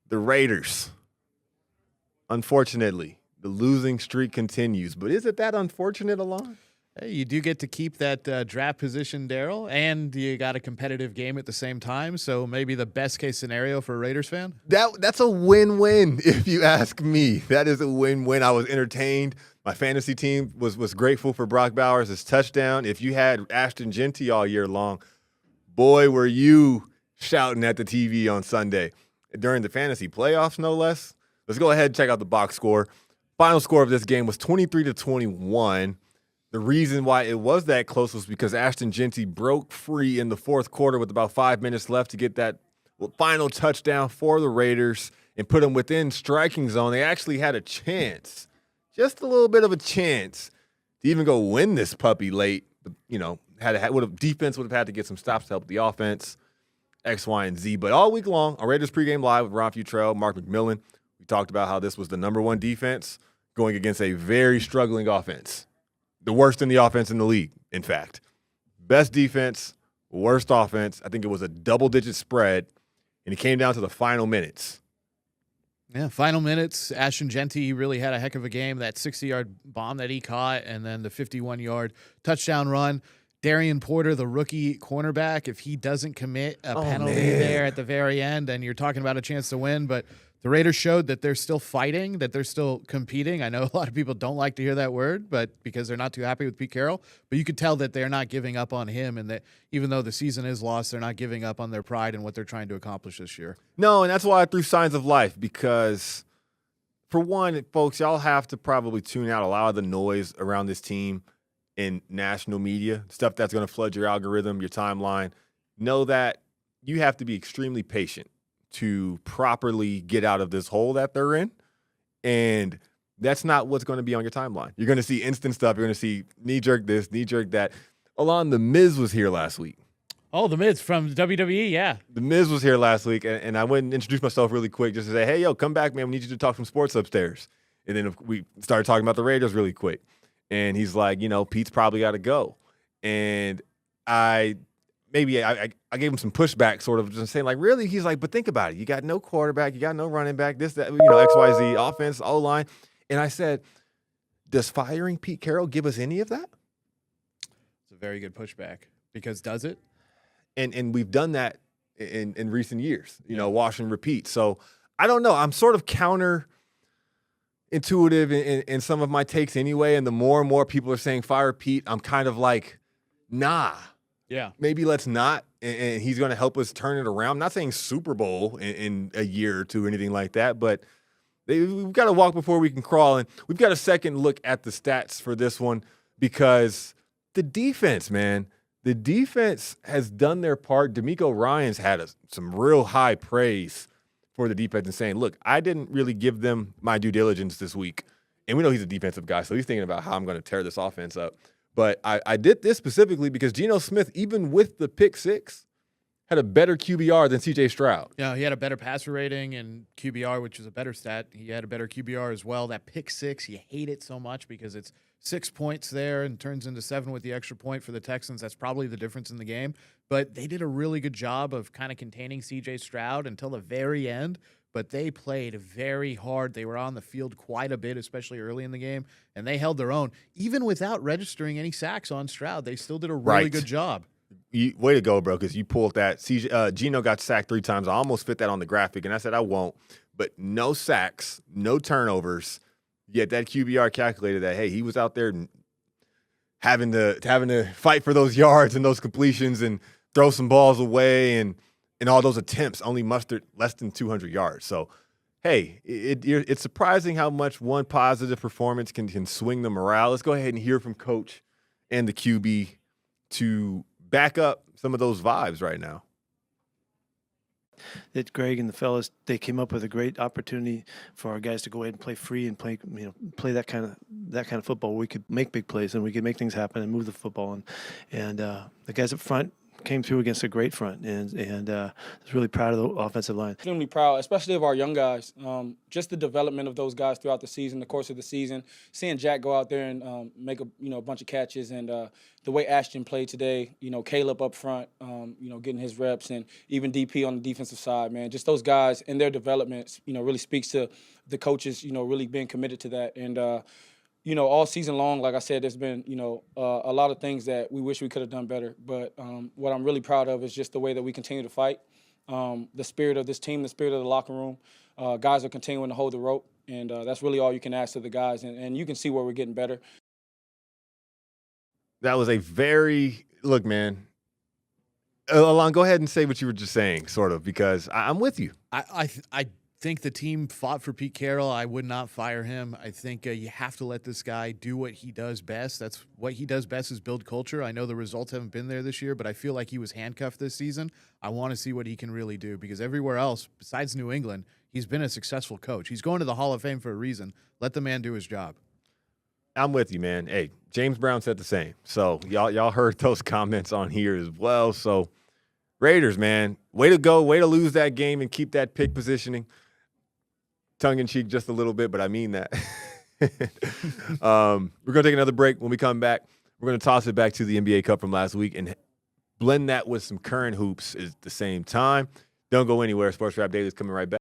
The Raiders. Unfortunately, the losing streak continues. But is it that unfortunate, Alain? Hey, you do get to keep that draft position, Daryl, and you got a competitive game at the same time. So maybe the best case scenario for a Raiders fan. That's a win-win, if you ask me. That is a win-win. I was entertained. My fantasy team was grateful for Brock Bowers' touchdown. If you had Ashton Genty all year long, boy, were you shouting at the TV on Sunday. During the fantasy playoffs, no less. Let's go ahead and check out the box score. Final score of this game was 23-21. The reason why it was that close was because Ashton Genty broke free in the fourth quarter with about 5 minutes left to get that final touchdown for the Raiders and put them within striking zone. They actually had a chance, just a little bit of a chance, to even go win this puppy late. But, defense would have had to get some stops to help the offense, X, Y, and Z. But all week long, on Raiders pregame live with Ron Futrell, Mark McMillan, we talked about how this was the number one defense going against a very struggling offense. The worst in the offense in the league, in fact. Best defense, worst offense. I think it was a double-digit spread, and it came down to the final minutes. Yeah, final minutes. Ashton Genty really had a heck of a game. That 60-yard bomb that he caught, and then the 51-yard touchdown run. Darian Porter, the rookie cornerback, if he doesn't commit a penalty there at the very end, then you're talking about a chance to win. But the Raiders showed that they're still fighting, that they're still competing. I know a lot of people don't like to hear that word, but because they're not too happy with Pete Carroll. But you could tell that they're not giving up on him, and that even though the season is lost, they're not giving up on their pride and what they're trying to accomplish this year. No, and that's why I threw signs of life, because for one, folks, y'all have to probably tune out a lot of the noise around this team in national media, stuff that's going to flood your algorithm, your timeline. Know that you have to be extremely patient to properly get out of this hole that they're in. And that's not what's going to be on your timeline. You're going to see instant stuff. You're going to see knee-jerk this, knee-jerk that. Alain, The Miz was here last week. Oh, The Miz from WWE, yeah. The Miz was here last week, and I went and introduced myself really quick just to say, hey, yo, come back, man. We need you to talk some sports upstairs. And then we started talking about the Raiders really quick. And he's like, Pete's probably got to go. And I gave him some pushback, sort of just saying, like, really? He's like, but think about it. You got no quarterback. You got no running back. This, that, XYZ, offense, O-line. And I said, does firing Pete Carroll give us any of that? It's a very good pushback, because does it? And we've done that in recent years, wash and repeat. So I don't know. I'm sort of counterintuitive in some of my takes anyway. And the more and more people are saying fire Pete, I'm kind of like, nah. Yeah. Maybe let's not. And he's going to help us turn it around. I'm not saying Super Bowl in a year or two or anything like that, but we've got to walk before we can crawl. And we've got a second look at the stats for this one, because the defense, man, the defense has done their part. DeMeco Ryans had some real high praise for the defense and saying, look, I didn't really give them my due diligence this week. And we know he's a defensive guy, so he's thinking about how I'm going to tear this offense up. But I did this specifically because Geno Smith, even with the pick six, had a better QBR than C.J. Stroud. Yeah, he had a better passer rating and QBR, which is a better stat. He had a better QBR as well. That pick six, you hate it so much because it's 6 points there and turns into 7 with the extra point for the Texans. That's probably the difference in the game. But they did a really good job of kind of containing C.J. Stroud until the very end. But they played very hard. They were on the field quite a bit, especially early in the game, and they held their own. Even without registering any sacks on Stroud, they still did a really good job. Way to go, bro, because you pulled that. Geno got sacked 3 times. I almost fit that on the graphic, and I said I won't. But no sacks, no turnovers, yet that QBR calculated that, hey, he was out there having to fight for those yards and those completions and throw some balls away, and all those attempts only mustered less than 200 yards. So, hey, it's surprising how much one positive performance can swing the morale. Let's go ahead and hear from Coach and the QB to back up some of those vibes right now. That Greg and the fellas, they came up with a great opportunity for our guys to go ahead and play free and play that kind of football where we could make big plays and we could make things happen and move the football. And the guys up front came through against a great front, and I was really proud of the offensive line. Extremely proud, especially of our young guys. Just the development of those guys throughout the season, the course of the season. Seeing Jack go out there and make a bunch of catches, and the way Ashton played today. Caleb up front, getting his reps, and even DP on the defensive side. Man, just those guys and their development, really speaks to the coaches. Really being committed to that, and all season long, like I said, there's been, a lot of things that we wish we could have done better. But what I'm really proud of is just the way that we continue to fight, the spirit of this team, the spirit of the locker room. Guys are continuing to hold the rope, and that's really all you can ask of the guys. And you can see where we're getting better. That was look, man. Alain, go ahead and say what you were just saying, sort of, because I'm with you. I think the team fought for Pete Carroll. I would not fire him. I think you have to let this guy do what he does best. That's what he does best, is build culture. I know the results haven't been there this year, but I feel like he was handcuffed this season. I want to see what he can really do, because everywhere else besides New England, he's been a successful coach. He's going to the Hall of Fame for a reason. Let the man do his job. I'm with you, man. Hey, James Brown said the same. So y'all heard those comments on here as well. So Raiders, man, way to go. Way to lose that game and keep that pick positioning. Tongue-in-cheek just a little bit, but I mean that. We're going to take another break. When we come back, we're going to toss it back to the NBA Cup from last week and blend that with some current hoops at the same time. Don't go anywhere. SportsWrap Daily is coming right back.